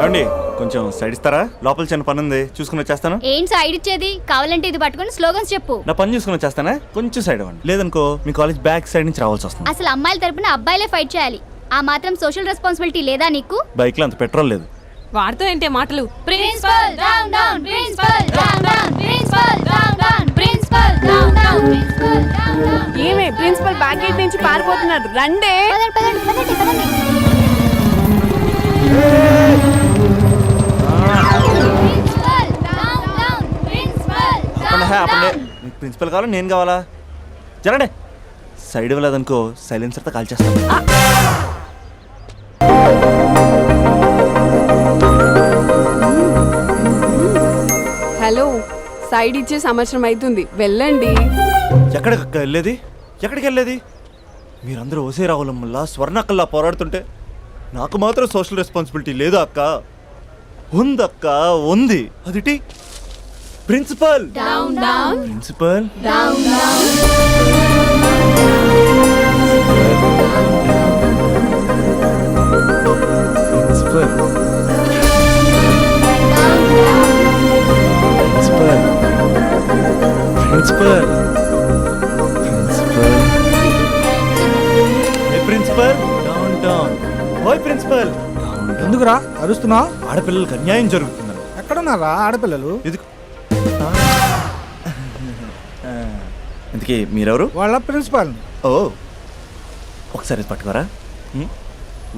ఏమండి కొంచెం సైడ్ ఇస్తారా? లోపల చిన్న పని ఉంది, చూసుకుని వచ్చేస్తాను. ఏంటి సైడ్ ఇచ్చేది? కావాలంటే ఇది పట్టుకొని స్లోగన్స్ చెప్పు. నా పని చూసుకుని వచ్చేస్తానా? కొంచెం సైడ్ అవ్వండి, లేదనుకో మీ కాలేజ్ బ్యాక్ సైడ్ నుంచి రావాల్సి వస్తుంది. అసలు అమ్మాయిల తరపున అబ్బాయిలే ఫైట్ చేయాలి. ఆ మాత్రం సోషల్ రెస్పాన్సిబిలిటీ లేదా నీకు? బైక్ లో అంత పెట్రోల్ లేదు. వాడుతూ ఏంటే మాటలు? Principal down down, principal down down, principal down down, principal down down, principal down down. ఏమే ప్రిన్సిపల్ బ్యాక్ గేట్ నుంచి పారిపోతున్నారు, రండే. పదండి పదండి పదండి పదండి. Principal down down, principal down down. మీకు ప్రిన్సిపల్ కావాలా నేను కావాలా? జరగండి. సైడ్ ఇవ్వలేదనుకో సైలెన్సర్తో కాల్ చేస్తాను. హలో, సైడ్ ఇచ్చే సంవత్సరం అవుతుంది, వెళ్ళండి. ఎక్కడికి వెళ్ళేది? ఎక్కడికి వెళ్ళేది? మీరందరూ ఓసే రావులమ్మల్లా స్వర్ణక్కల్లా పోరాడుతుంటే నాకు మాత్రం సోషల్ రెస్పాన్సిబిలిటీ లేదు అక్క. ఉందక్క, ఉంది. అదిటి principal down down, principal down down. Principal principal principal ఏ ప్రిన్సిపల్ డౌన్ డౌన్. ఓయ్ ప్రిన్సిపల్ ఎందుకురా అరుస్తున్నావు? ఆడపిల్లలకు అన్యాయం జరుగుతుందని. ఎక్కడున్నారా ఆడపిల్లలు? ఇది ఇంతకీ మీరెవరు? వాళ్ళ ప్రిన్సిపాల్. ఓ ఒకసారి ఇది పట్టుకోరా.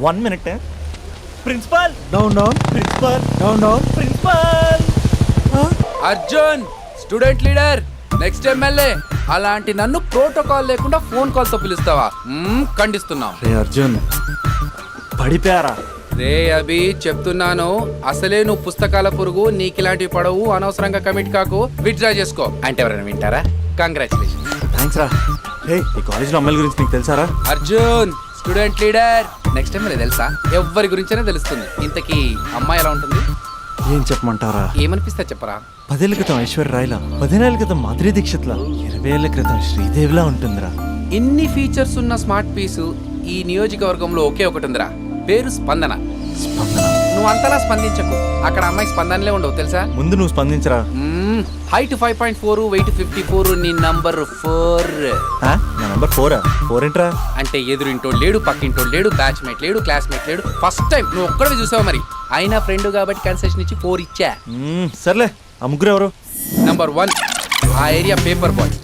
1 minute. Principal down down, principal down down. Principal Arjun student leader, next MLA. అలాంటి నన్ను ప్రోటోకాల్ లేకుండా ఫోన్ కాల్ తో పిలుస్తావా? ఖండిస్తున్నాం. రే అర్జున్ పడిపోయారా? రే అభి, చెప్తున్నాను, అసలే నువ్వు పుస్తకాల పురుగు, నీకిలాంటివి పడవు, అనవసరంగా కమిట్ కాకు, విత్డ్రా చేసుకో. అంటే ఎవరైనా వింటారా? కంగ్రాచులేషన్. థ్యాంక్స్ రా. హే, ఈ కాలేజ్లో అమ్మాయిల గురించి నీకు తెలుసారా? Arjun student leader, next MLA తెలుసా? ఎవరి గురించైనా తెలుస్తుంది. ఇంతకీ అమ్మాయి ఎలా ఉంటుంది? ఏం చెప్పమంటారా? ఏమనిపిస్తా చెప్పరా. 10 ఏళ్ల క్రితం ఐశ్వర్య రాయ్లా, 15 ఏళ్ల క్రితం మాధురి దీక్షిత్లా, 20 ఏళ్ల క్రితం శ్రీదేవిలా ఉంటుందిరా. ఇన్ని ఫీచర్స్ ఉన్న స్మార్ట్ పీసు ఈ నియోజకవర్గంలో ఒకే ఒకటి ఉందిరా, పేరు స్పందన. స్పందన. నువ్వు అంతలా స్పందించకు, అక్కడ అమ్మాయి స్పందనలే ఉండవు తెలుసా. ముందు నువ్వు స్పందించరా. హైట్ 5.4, వెయిట్ 54, నీ నంబర్ 4. నా నంబర్ 4. 4 ఏంట్రా? అంటే ఎదురింటోడు లేడు, పక్కింటోడు లేడు, బ్యాచ్ మేట్ లేడు, క్లాస్మేట్ లేడు. ఫస్ట్ టైం నువ్వు ఒక్కడే చూసావు, మరి అయినా ఫ్రెండ్ కాబట్టి కన్సెషన్ ఇచ్చి 4 ఇచ్చా. సర్లే, ఆ ముగ్గురు ఎవరు? నంబర్ 1 ఆ ఏరియా పేపర్ బాయ్.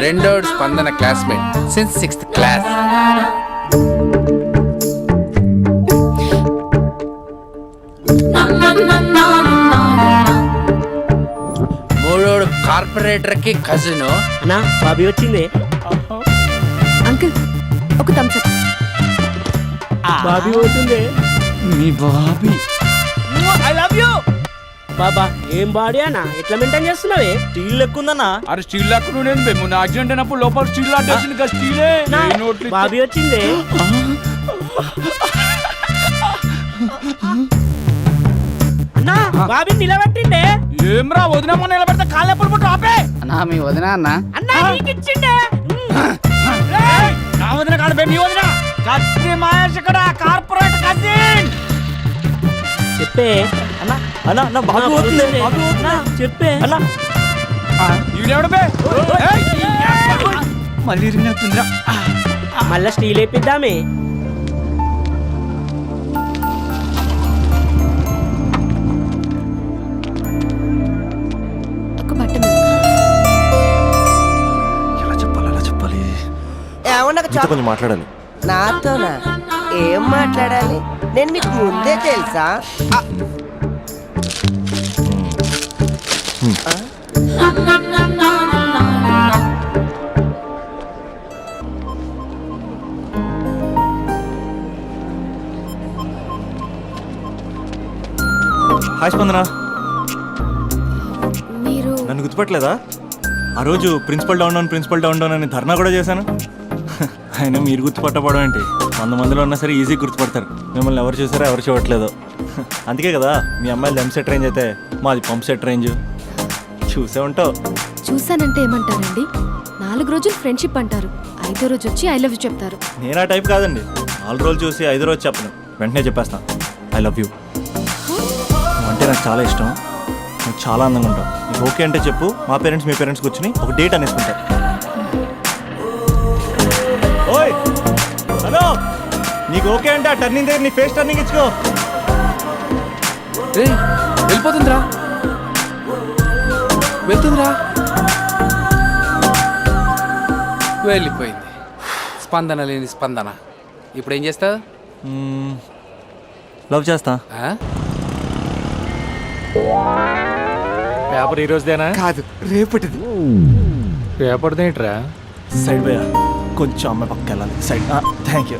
రెండోడు Spandana classmate since 6th class. మూడోడు కార్పొరేటర్ కి కజిన్. నా బాబీ వచ్చింది. అంకుల్ ఒక థమ్స్ అప్. బాబీ పోతుంది. మీ బాబీ ఐ లవ్ యూ బాబా. ఏం బాడీ అన్నా, ఎట్లా మెయింటైన్ చేస్తున్నావే? స్టీల్ లెక్కుందన్నా. అరే స్టీల్ లాక్కును నేను మొన్న యాక్సిడెంట్ అయినప్పుడు లోపల స్టీల్ లాట్టేసింది కదా, స్టీలే. బాబీ వచ్చింది. అన్నా బాబీ నిలబెట్టిండే. ఏమ్రా వదినమ్మ నిలబెడితే కాళ్ళు ఎప్పుడు పుట్టు ఆపే. అన్నా మీ వదిన అన్న. అన్నా నీకు ఇచ్చిండే. నా వదిన కాదు మీ వదిన. కత్తి మహేష్ ఇక్కడ కార్పొరేట్ కజిన్. చెప్పే అన్నా అన్నా నా బాబు పోతుంది. చెప్పే అన్నా ఈడెవడు బే? మళ్ళీ ఇరిగినట్టుందిరా. మళ్ళా స్టీల్ వేపిద్దామే. ఒక బట్ట ఎలా చెప్పాలి, ఎలా చెప్పాలి? మీతో కొంచెం మాట్లాడాలి. నాతోనా? ఏం మాట్లాడాలి? నేను మీకు ముందే తెలుసా? హాయ్ స్పందన. మీరు నన్ను గుర్తుపట్టలేదా? ఆ రోజు ప్రిన్సిపల్ డౌన్ డౌన్ అని ధర్నా కూడా చేశాను. అయినా మీరు గుర్తుపట్టబడం ఏంటి? 100 మందిలో ఉన్నా సరే ఈజీ గుర్తుపడతారు. మిమ్మల్ని ఎవరు చూసారో ఎవరు చూడట్లేదు. అందుకే కదా మీ అమ్మాయిలు దమ్ సెట్ రేంజ్ అయితే మాది పంప్ సెట్ రేంజ్. చూసే ఉంటావు. చూసానంటే ఏమంటారండి? 4 రోజులు ఫ్రెండ్షిప్ అంటారు, 5వ రోజు వచ్చి ఐ లవ్ యూ చెప్తారు. నేను ఆ టైప్ కాదండి. 4 రోజులు చూసి 5 రోజు చెప్పను, వెంటనే చెప్పేస్తాను ఐ లవ్ యూ. అంటే నాకు చాలా ఇష్టం. నువ్వు చాలా అందంగా ఉంటావు. నీకు ఓకే అంటే చెప్పు, మా పేరెంట్స్ మీ పేరెంట్స్ కూర్చుని ఒక డేట్ అనేసుకుంటారు. ఓయ్ హలో, నీకు ఓకే అంటే ఆ టర్నింగ్ దగ్గర నీ ఫేస్ టర్నింగ్ ఇచ్చుకో. ఏయ్, వెళ్ళిపోతుందిరా, వెళ్తుందిరా, వెళ్ళిపోయింది. స్పందన లేని స్పందన. ఇప్పుడు ఏం చేస్తావు? లవ్ చేస్తా. పేపర్ ఈ రోజుదేనా? కాదు, రేపటిది. రేపటిదేంట్రా? సైడ్ పోయా, కొంచెం అమ్మాయి పక్క వెళ్ళాలి. సైడ్. Thank you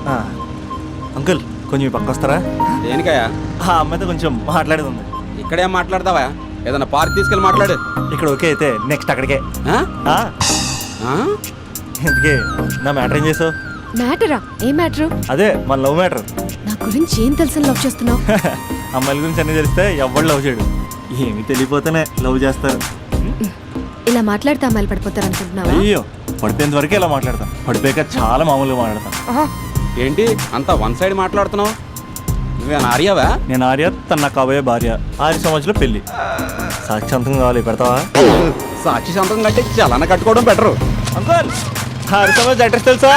uncle. కొంచెం ఈ పక్క వస్తారా? దేనికయ్యా? ఆ అమ్మాయితో కొంచెం మాట్లాడేది ఉంది. ఇక్కడేం మాట్లాడతావా? ఏదైనా పార్క్ తీసుకెళ్ళి మాట్లాడు. ఇక్కడ ఓకే అయితే నెక్స్ట్ అక్కడికే. ఆ? ఆ? ఎందుకే నా మ్యాటర్ ఏం చేసావు? మ్యాటరా? ఏ మ్యాటరు? అదే మన లవ్ మ్యాటర్. నా గురించి ఏం తెలుసని లవ్ చేస్తున్నావు? అమ్మాయిల గురించి అన్నీ తెలిస్తే ఎవడు లవ్ చేయడు. ఏమి తెలియపోతేనే లవ్ చేస్తారు. ఇలా మాట్లాడితే అమ్మాయిలు పడిపోతారు అనుకుంటున్నావా? అయ్యో, పడిపోయేంత వరకే ఇలా మాట్లాడతాం. పడిపోయాక చాలా మామూలుగా మాట్లాడతాం. ఏంటి అంతా వన్ సైడ్ మాట్లాడుతున్నావు? నువ్వేనా ఆర్యావా? నేను ఆర్య, తన నాకు కాబోయే భార్య. 6 సంవత్సరాలు పెళ్లి. సాక్షాంతం కావాలి, పెడతావా? సాక్షి సంతకం కంటే చలాన కట్టుకోవడం బెటరు. అంకుల్ 6 సంవత్సరాలు అడ్రస్ తెలుసా?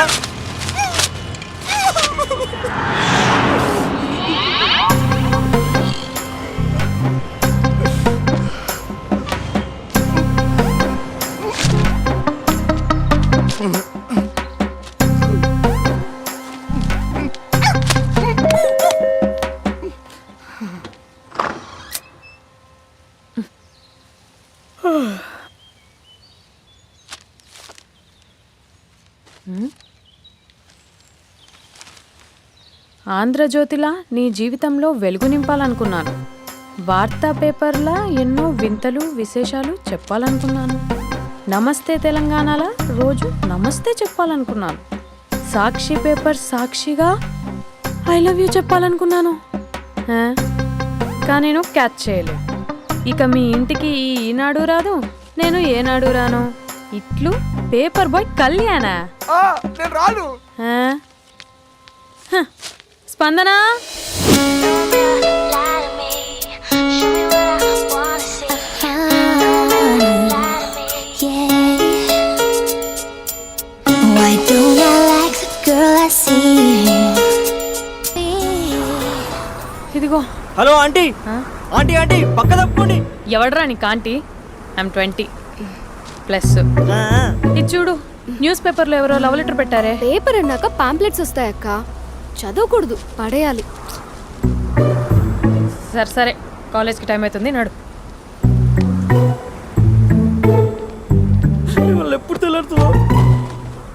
ఆంధ్రజ్యోతిలా నీ జీవితంలో వెలుగు నింపాలనుకున్నాను. వార్తా పేపర్లా ఎన్నో వింతలు విశేషాలు చెప్పాలనుకున్నాను. నమస్తే తెలంగాణలా రోజు నమస్తే చెప్పాలనుకున్నాను. సాక్షి పేపర్ సాక్షిగా ఐ లవ్ యూ చెప్పాలనుకున్నాను. కానీ నేను క్యాచ్ చేయలేదు. ఇక మీ ఇంటికి ఈనాడు రాదు, నేను ఏనాడు రాను. ఇట్లు పేపర్ బాయ్ కళ్యాణా? నేను రాను. స్పందన, ఇదిగో. Hello aunty. ఆంటీ ఆంటీ పక్క తప్పుకోండి. ఎవడరా నీకు ఆంటీ? ఐమ్ 20+. ఇది చూడు, న్యూస్ పేపర్లో ఎవరో లవ్ లెటర్ పెట్టారే. పేపర్ అన్నాక పాంప్లెట్స్ వస్తాయక్క, చదవకూడదు, పడేయాలి. సరే కాలేజ్కి టైం అవుతుంది, నడు.